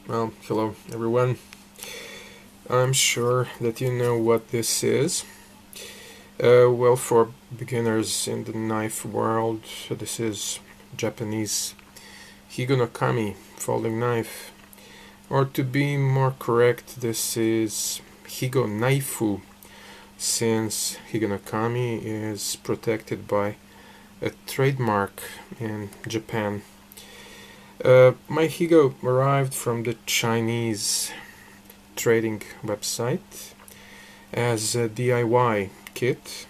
Well, hello everyone. I'm sure that you know what this is. Well, for beginners in the knife world, this is Japanese Higonokami folding knife. Or to be more correct, this is Higonaifu, since Higonokami is protected by a trademark in Japan. My Higo arrived from the Chinese trading website as a DIY kit,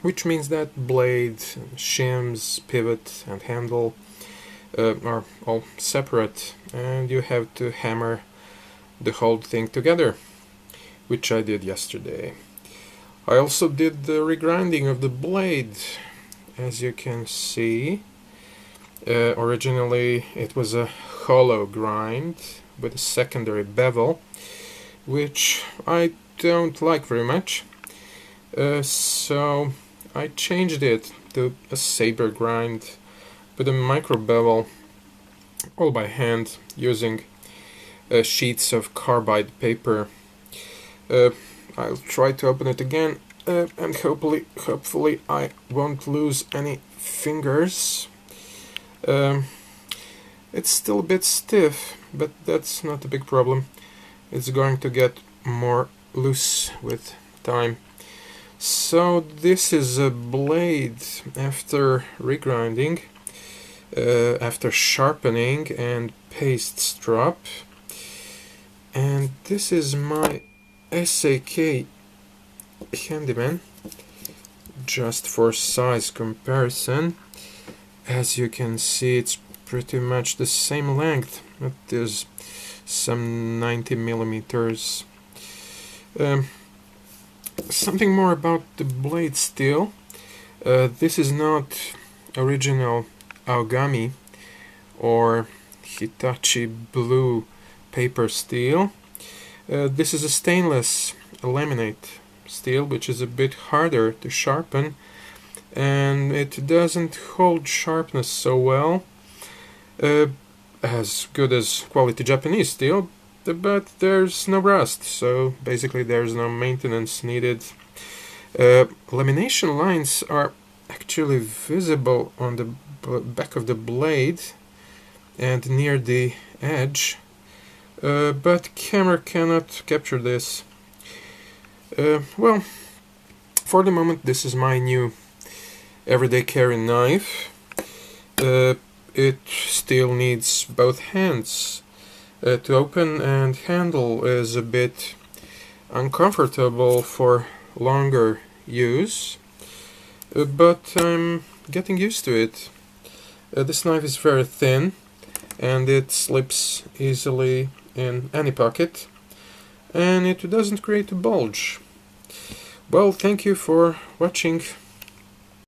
which means that blade, shims, pivot and handle are all separate, and you have to hammer the whole thing together, which I did yesterday. I also did the regrinding of the blade, as you can see. Originally it was a hollow grind with a secondary bevel, which I don't like very much, so I changed it to a sabre grind with a micro-bevel, all by hand, using sheets of carbide paper. I'll try to open it again, and hopefully I won't lose any fingers. It's still a bit stiff, but that's not a big problem. It's going to get more loose with time. So this is a blade after regrinding, after sharpening and paste strop. And this is my SAK Handyman, just for size comparison. As you can see, it's pretty much the same length. It is some 90 millimeters. Something more about the blade steel. This is not original Aogami or Hitachi blue paper steel. This is a stainless laminate steel, which is a bit harder to sharpen, and it doesn't hold sharpness so well, as good as quality Japanese steel, but there's no rust, so basically there's no maintenance needed. Lamination lines are actually visible on the back of the blade and near the edge, but camera cannot capture this. Well, for the moment this is my new everyday carry knife. It still needs both hands to open, and handle is a bit uncomfortable for longer use, but I'm getting used to it. This knife is very thin and it slips easily in any pocket, and it doesn't create a bulge. Well, thank you for watching.